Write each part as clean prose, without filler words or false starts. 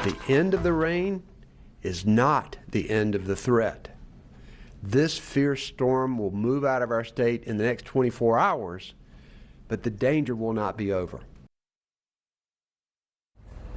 The end of the rain is not the end of the threat. This fierce storm will move out of our state in the next 24 hours, but the danger will not be over.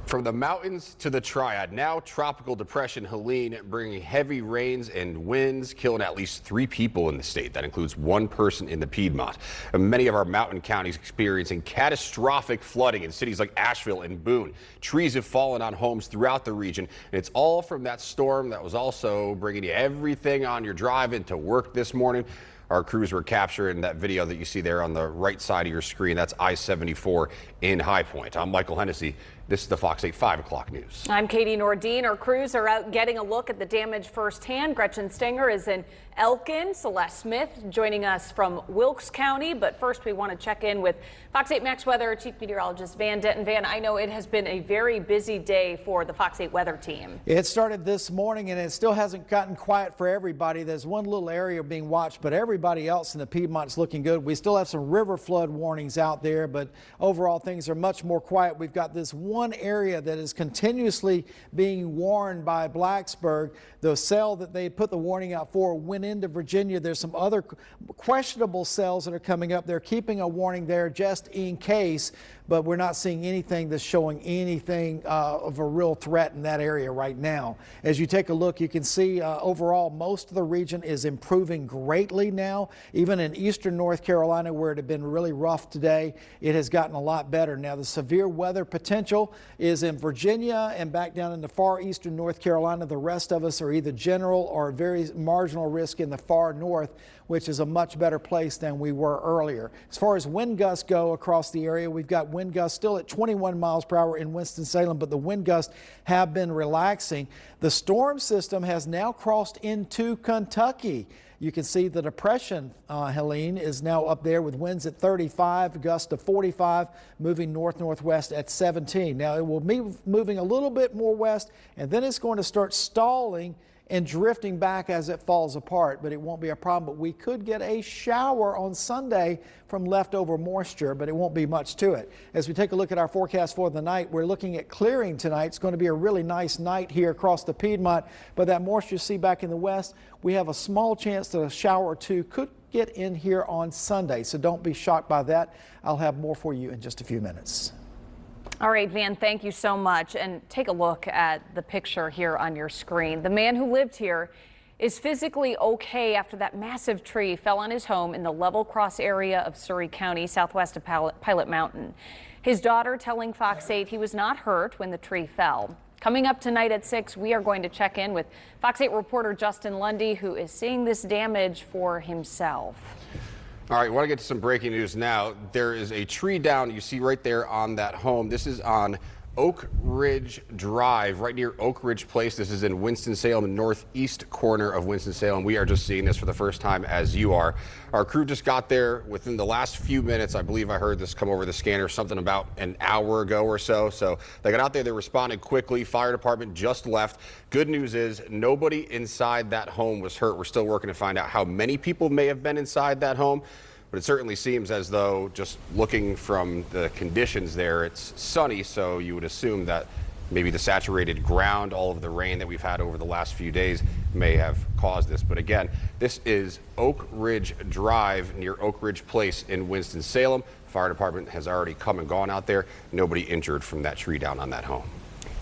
From the mountains to the triad, now tropical depression Helene bringing heavy rains and winds, killing at least 3 people in the state. That includes 1 person in the Piedmont. And many of our mountain counties experiencing catastrophic flooding in cities like Asheville and Boone. Trees have fallen on homes throughout the region, and it's all from that storm that was also bringing you everything on your drive into work this morning. Our crews were capturing that video that you see there on the right side of your screen. That's I-74 in High Point. I'm Michael Hennessy. This is the Fox 8 5 o'clock news. I'm Katie Nordine. Our crews are out getting a look at the damage firsthand. Gretchen Stenger is in Elkin. Celeste Smith joining us from Wilkes County. But first, we want to check in with Fox 8 Max Weather Chief Meteorologist Van Denton. Van, I know it has been a very busy day for the Fox 8 weather team. It started this morning, and it still hasn't gotten quiet for everybody. There's one little area being watched, but everybody else in the Piedmont's looking good. We still have some river flood warnings out there, but overall things are much more quiet. We've got this one area that is continuously being warned by Blacksburg. The cell that they put the warning out for went into Virginia. There's some other questionable cells that are coming up. They're keeping a warning there just in case, but we're not seeing anything that's showing anything of a real threat in that area right now. As you take a look, you can see overall most of the region is improving greatly now. Even in eastern North Carolina, where it had been really rough today, it has gotten a lot better. Now the severe weather potential is in Virginia and back down in the far eastern North Carolina. The rest of us are either general or very marginal risk in the far north, which is a much better place than we were earlier. As far as wind gusts go across the area, we've got wind gusts still at 21 miles per hour in Winston-Salem, but the wind gusts have been relaxing. The storm system has now crossed into Kentucky. You can see the depression, Helene, is now up there with winds at 35, gusts to 45, moving north-northwest at 17. Now it will be moving a little bit more west, and then it's going to start stalling and drifting back as it falls apart, but it won't be a problem. But we could get a shower on Sunday from leftover moisture, but it won't be much to it. As we take a look at our forecast for the night, we're looking at clearing tonight. It's going to be a really nice night here across the Piedmont, but that moisture you see back in the west, we have a small chance that a shower or two could get in here on Sunday, so don't be shocked by that. I'll have more for you in just a few minutes. All right, Van, thank you so much. And take a look at the picture here on your screen. The man who lived here is physically okay after that massive tree fell on his home in the Level Cross area of Surry County, southwest of Pilot Mountain. His daughter telling Fox 8 he was not hurt when the tree fell. Coming up tonight at 6, we are going to check in with Fox 8 reporter Justin Lundy, who is seeing this damage for himself. All right, I want to get to some breaking news now. There is a tree down you see right there on that home. This is on Oak Ridge Drive, right near Oak Ridge Place. This is in Winston-Salem, the northeast corner of Winston-Salem. We are just seeing this for the first time, as you are. Our crew just got there within the last few minutes. I believe I heard this come over the scanner something about an hour ago or so. So they got out there, they responded quickly. Fire department just left. Good news is nobody inside that home was hurt. We're still working to find out how many people may have been inside that home. But it certainly seems as though, just looking from the conditions there, it's sunny, so you would assume that maybe the saturated ground, all of the rain that we've had over the last few days may have caused this. But again, this is Oak Ridge Drive near Oak Ridge Place in Winston-Salem. Fire department has already come and gone out there. Nobody injured from that tree down on that home.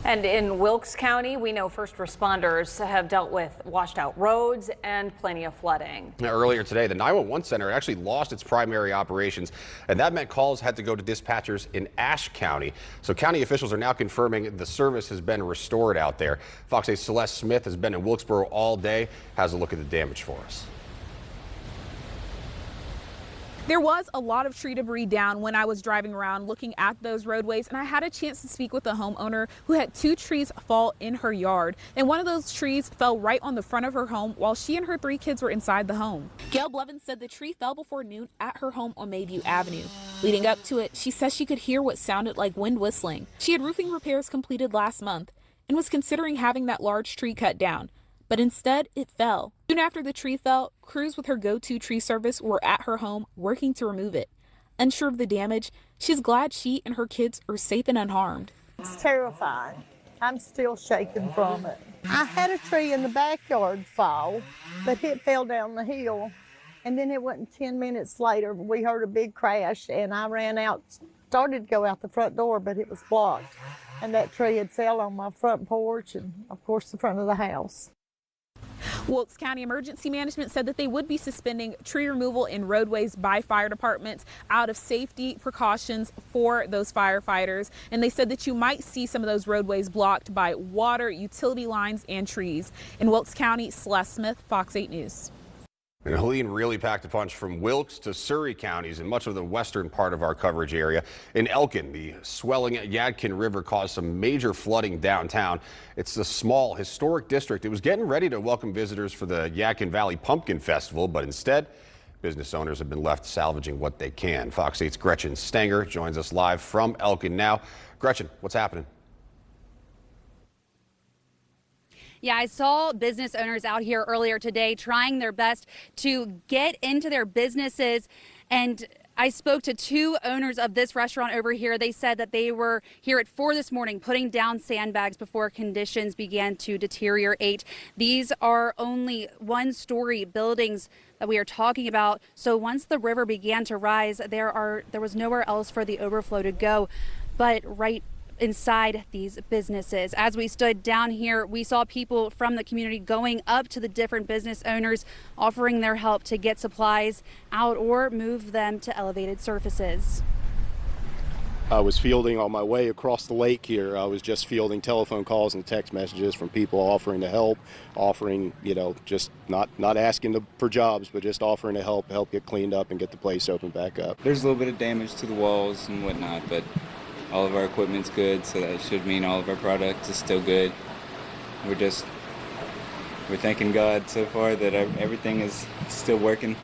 And in Wilkes County, we know first responders have dealt with washed out roads and plenty of flooding. Now, earlier today, the 911 center actually lost its primary operations, and that meant calls had to go to dispatchers in Ashe County. So county officials are now confirming the service has been restored out there. Fox 8's Celeste Smith has been in Wilkesboro all day, has a look at the damage for us. There was a lot of tree debris down when I was driving around looking at those roadways, and I had a chance to speak with a homeowner who had 2 trees fall in her yard. And one of those trees fell right on the front of her home while she and her 3 kids were inside the home. Gail Blevins said the tree fell before noon at her home on Mayview Avenue. Leading up to it, she says she could hear what sounded like wind whistling. She had roofing repairs completed last month and was considering having that large tree cut down. But instead, it fell. Soon after the tree fell, crews with her go-to tree service were at her home working to remove it. Unsure of the damage, she's glad she and her kids are safe and unharmed. It's terrifying. I'm still shaking from it. I had a tree in the backyard fall, but it fell down the hill. And then it wasn't 10 minutes later, we heard a big crash, and I ran out, started to go out the front door, but it was blocked. And that tree had fell on my front porch and, of course, the front of the house. Wilkes County Emergency Management said that they would be suspending tree removal in roadways by fire departments out of safety precautions for those firefighters. And they said that you might see some of those roadways blocked by water, utility lines, and trees. In Wilkes County, Celeste Smith, Fox 8 News. And Helene really packed a punch from Wilkes to Surrey counties and much of the western part of our coverage area. In Elkin, the swelling Yadkin River caused some major flooding downtown. It's a small historic district. It was getting ready to welcome visitors for the Yadkin Valley Pumpkin Festival, but instead, business owners have been left salvaging what they can. Fox 8's Gretchen Stenger joins us live from Elkin now. Gretchen, what's happening? Yeah, I saw business owners out here earlier today trying their best to get into their businesses. And I spoke to two owners of this restaurant over here. They said that they were here at 4 this morning putting down sandbags before conditions began to deteriorate. These are only one-story buildings that we are talking about. So once the river began to rise, there was nowhere else for the overflow to go but right inside these businesses. As we stood down here, we saw people from the community going up to the different business owners, offering their help to get supplies out or move them to elevated surfaces. I was fielding on my way across the lake here. I was just fielding telephone calls and text messages from people offering to help, offering, just not asking for jobs, but just offering to help get cleaned up and get the place open back up. There's a little bit of damage to the walls and whatnot, but all of our equipment's good, so that should mean all of our products is still good. We're thanking God so far that everything is still working.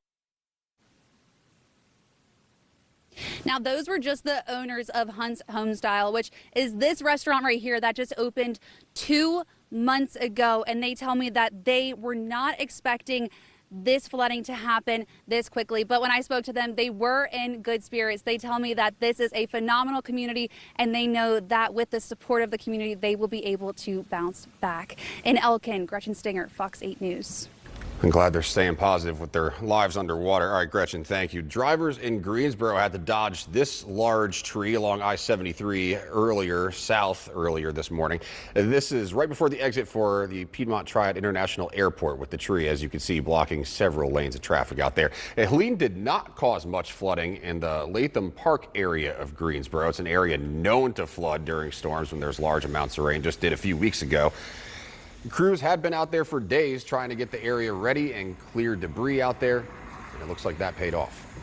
Now, those were just the owners of Hunt's Homestyle, which is this restaurant right here that just opened 2 months ago. And they tell me that they were not expecting this flooding to happen this quickly. But when I spoke to them, they were in good spirits. They tell me that this is a phenomenal community, and they know that with the support of the community, they will be able to bounce back. In Elkin, Gretchen Stenger, Fox 8 News. I'm glad they're staying positive with their lives underwater. All right, Gretchen, thank you. Drivers in Greensboro had to dodge this large tree along I-73 south earlier this morning. This is right before the exit for the Piedmont Triad International Airport, with the tree, as you can see, blocking several lanes of traffic out there. And Helene did not cause much flooding in the Latham Park area of Greensboro. It's an area known to flood during storms when there's large amounts of rain. Just did a few weeks ago. Crews had been out there for days trying to get the area ready and clear debris out there, and it looks like that paid off.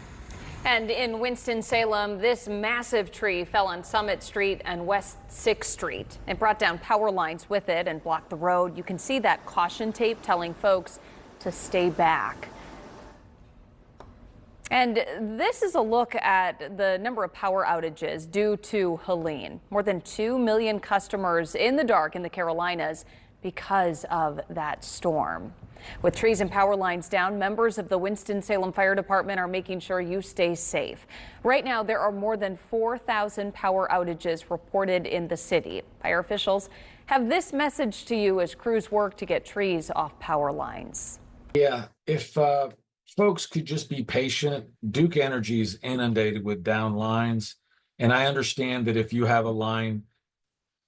And in Winston-Salem, this massive tree fell on Summit Street and West 6th Street. It brought down power lines with it and blocked the road. You can see that caution tape telling folks to stay back. And this is a look at the number of power outages due to Helene. More than 2 million customers in the dark in the Carolinas because of that storm. With trees and power lines down, members of the Winston-Salem Fire Department are making sure you stay safe. Right now, there are more than 4,000 power outages reported in the city. Fire officials have this message to you as crews work to get trees off power lines. Yeah, if folks could just be patient. Duke Energy is inundated with down lines. And I understand that if you have a line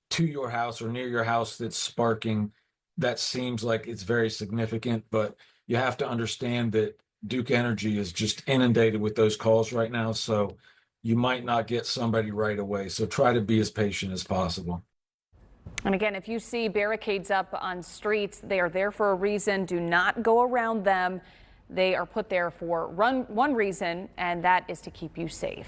to your house or near your house that's sparking, that seems like it's very significant, but you have to understand that Duke Energy is just inundated with those calls right now, so you might not get somebody right away. So try to be as patient as possible. And again, if you see barricades up on streets, they are there for a reason. Do not go around them. They are put there for one reason, and that is to keep you safe.